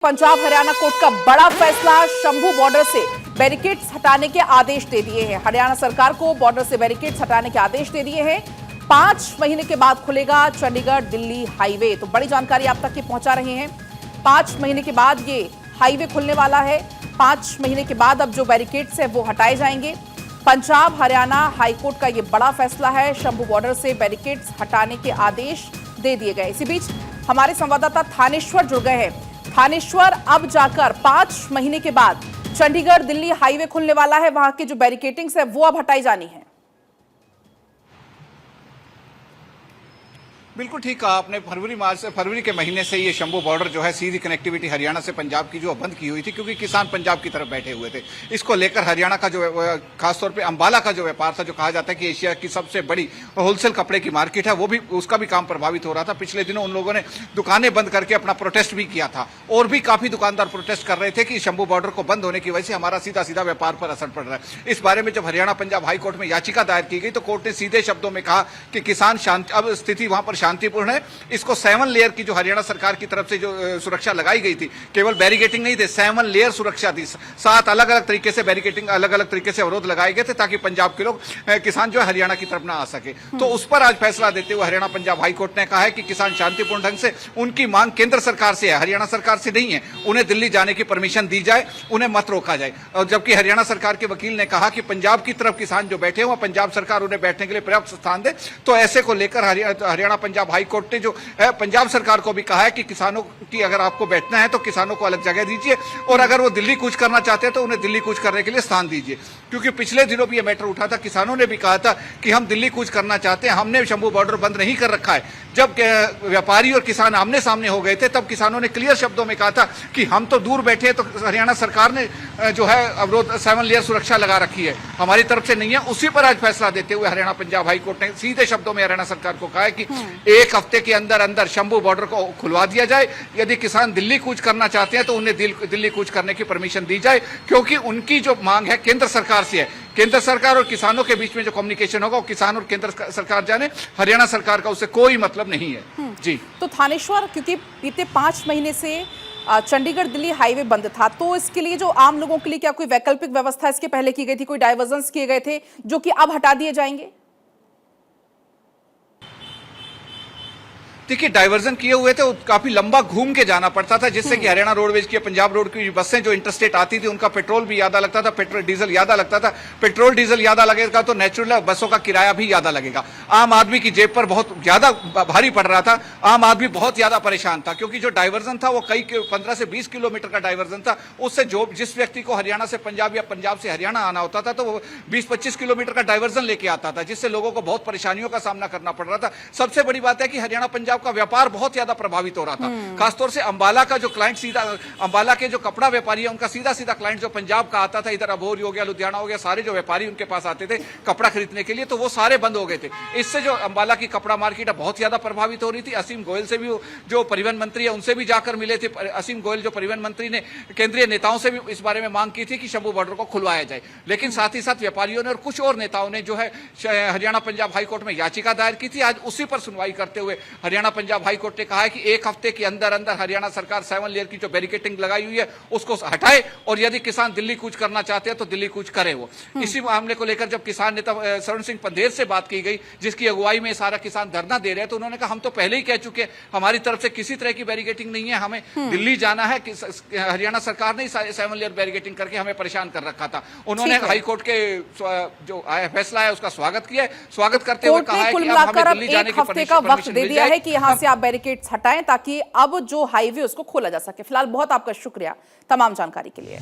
Punjab Haryana court का बड़ा फैसला, शंभू बॉर्डर से बैरिकेड्स हटाने के आदेश दे दिए हैं। हरियाणा सरकार को बॉर्डर से बैरिकेड्स हटाने के आदेश दे दिए हैं। 5 महीने के बाद खुलेगा चंडीगढ़ दिल्ली हाईवे। तो बड़ी जानकारी आप तक की पहुंचा रहे हैं। 5 महीने के बाद ये हाईवे खुलने वाला है। 5 महीने के बाद अब जो बैरिकेड्स है वो हटाए जाएंगे। पंजाब हरियाणा हाईकोर्ट का ये बड़ा फैसला है। शंभू बॉर्डर से बैरिकेड्स हटाने के आदेश दे दिए गए। इसी बीच हमारे संवाददाता थानेश्वर जुड़ गए हैं। थानेश्वर, अब जाकर 5 महीने के बाद चंडीगढ़ दिल्ली हाईवे खुलने वाला है। वहां की जो बैरिकेटिंग्स है वो अब हटाई जानी है। बिल्कुल ठीक कहा आपने। फरवरी के महीने से ये शंभू बॉर्डर जो है सीधी कनेक्टिविटी हरियाणा से पंजाब की जो बंद की हुई थी, क्योंकि किसान पंजाब की तरफ बैठे हुए थे। इसको लेकर हरियाणा का जो खासतौर पे अंबाला का जो व्यापार था, जो कहा जाता है कि एशिया की सबसे बड़ी होलसेल कपड़े की मार्केट है, वो भी उसका भी काम प्रभावित हो रहा था। पिछले दिनों उन लोगों ने दुकानें बंद करके अपना प्रोटेस्ट भी किया था, और भी काफी दुकानदार प्रोटेस्ट कर रहे थे कि शंभू बॉर्डर को बंद होने की वजह से हमारा सीधा सीधा व्यापार पर असर पड़ रहा है। इस बारे में जब हरियाणा पंजाब हाईकोर्ट में याचिका दायर की गई तो कोर्ट ने सीधे शब्दों में कहा कि किसान शांति, अब स्थिति वहां पर शांतिपूर्ण है। इसको 7 लेयर की जो हरियाणा सरकार की तरफ से जो सुरक्षा लगाई गई थी, केवल बैरिकेटिंग नहीं थे, 7 लेयर सुरक्षा थी। 7 अलग अलग तरीके से बैरिकेटिंग, अलग अलग तरीके से अवरोध लगाए गए थे ताकि पंजाब के लोग, किसान जो है हरियाणा की तरफ ना आ सके। तो उस पर आज फैसला देते हुए हरियाणा पंजाब हाईकोर्ट ने कहा है कि किसान शांतिपूर्ण ढंग से, उनकी मांग केंद्र सरकार से है, हरियाणा सरकार से नहीं है। उन्हें दिल्ली जाने की परमिशन दी जाए, उन्हें मत रोका जाए। और जबकि हरियाणा सरकार के वकील ने कहा कि पंजाब की तरफ किसान जो बैठे हुए, पंजाब सरकार उन्हें बैठने के लिए पर्याप्त स्थान दे। तो ऐसे को लेकर हरियाणा पंजाब हाईकोर्ट ने जो है पंजाब सरकार को भी कहा है कि किसानों की अगर आपको बैठना है तो किसानों को अलग जगह दीजिए, और अगर वो दिल्ली कूच करना चाहते हैं तो उन्हें दिल्ली कूच करने के लिए स्थान दीजिए। क्योंकि पिछले दिनों भी ये मैटर उठा था, किसानों ने भी कहा था कि हम दिल्ली कूच करना चाहते हैं, हमने शंभू बॉर्डर बंद नहीं कर रखा है। जब व्यापारी और किसान आमने सामने हो गए थे तब किसानों ने क्लियर शब्दों में कहा था कि हम तो दूर बैठे हैं, तो हरियाणा सरकार ने जो है अवरोध 7 लेयर सुरक्षा लगा रखी है, हमारी तरफ से नहीं है। उसी पर आज फैसला देते हुए हरियाणा पंजाब हाईकोर्ट ने सीधे शब्दों में हरियाणा सरकार को कहा है कि 1 हफ्ते के अंदर अंदर शंभू बॉर्डर को खुलवा दिया जाए। यदि किसान दिल्ली कूच करना चाहते हैं तो उन्हें दिल्ली कूच करने की परमिशन दी जाए, क्योंकि उनकी जो मांग है केंद्र सरकार से है। केंद्र सरकार और किसानों के बीच में जो कम्युनिकेशन होगा वो किसान और केंद्र सरकार जाने, हरियाणा सरकार का उससे कोई मतलब नहीं है। जी तो थानेश्वर, क्योंकि बीते 5 महीने से चंडीगढ़ दिल्ली हाईवे बंद था, तो इसके लिए जो आम लोगों के लिए क्या कोई वैकल्पिक व्यवस्था इसके पहले की गई थी? कोई डाइवर्जन्स किए गए थे जो कि अब हटा दिए जाएंगे? देखिए, डाइवर्जन किए हुए थे, काफी लंबा घूम के जाना पड़ता था, जिससे कि हरियाणा रोडवेज की, पंजाब रोड की बसें जो इंटरस्टेट आती थी उनका पेट्रोल भी ज्यादा लगता था, पेट्रोल डीजल ज्यादा लगता था। पेट्रोल डीजल ज्यादा लगेगा तो नेचुरल बसों का किराया भी ज्यादा लगेगा। आम आदमी की जेब पर बहुत ज्यादा भारी पड़ रहा था। आम आदमी बहुत ज्यादा परेशान था, क्योंकि जो डाइवर्जन था वो कई 15 से 20 किलोमीटर का डाइवर्जन था। उससे जो जिस व्यक्ति को हरियाणा से पंजाब या पंजाब से हरियाणा आना होता था तो वो 20-25 किलोमीटर का डाइवर्जन लेके आता था, जिससे लोगों को बहुत परेशानियों का सामना करना पड़ रहा था। सबसे बड़ी बात है कि हरियाणा पंजाब का व्यापार बहुत ज्यादा प्रभावित हो रहा था। खासतौर से अंबाला का जो क्लाइंट, सीधा अंबाला के जो कपड़ा व्यापारी है उनका सीधा सीधा क्लाइंट जो पंजाब का आता था, इधर अबोहर हो गया, लुधियाना हो गया, सारे जो व्यापारी उनके पास आते थे कपड़ा खरीदने के लिए, तो वो सारे बंद हो गए थे। इससे जो अंबाला की कपड़ा मार्केट है बहुत ज्यादा प्रभावित हो रही थी। असीम गोयल से भी, जो परिवहन मंत्री है, उनसे भी जाकर मिले थे। असीम गोयल जो परिवहन मंत्री ने केंद्रीय नेताओं से भी इस बारे में मांग की थी कि शंभू बॉर्डर को खुलवाया जाए। लेकिन साथ ही साथ व्यापारियों ने और कुछ और नेताओं ने जो है हरियाणा पंजाब हाईकोर्ट में याचिका दायर की थी। आज उसी पर सुनवाई करते हुए हरियाणा पंजाब हाईकोर्ट ने कहा है कि 1 हफ्ते के अंदर अंदर हरियाणा सरकार 7 लेयर की जो बैरिकेटिंग लगाई हुई है उसको हटाए, और यदि किसान दिल्ली कूच करना चाहते हैं तो दिल्ली कूच करे। वो इसी मामले को लेकर जब किसान नेता स्वर्ण सिंह पंधेर से बात की गई, जिसकी अगुवाई में सारा किसान धरना दे रहे हैं, तो उन्होंने कहा हम तो पहले ही कह चुके हैं, हमारी तरफ से किसी तरह की बैरिकेटिंग नहीं है, हमें दिल्ली जाना है। हरियाणा सरकार ने 7 लेयर बैरिकेटिंग करके हमें परेशान कर रखा था। उन्होंने हाईकोर्ट के जो फैसला है उसका स्वागत किया है। स्वागत करते हुए कहा है कि अब हमें दिल्ली जाने की परमिशन दे दिया है कि यहां से आप बैरिकेड्स हटाएं ताकि अब जो हाईवे उसको खोला जा सके। फिलहाल बहुत आपका शुक्रिया तमाम जानकारी के लिए।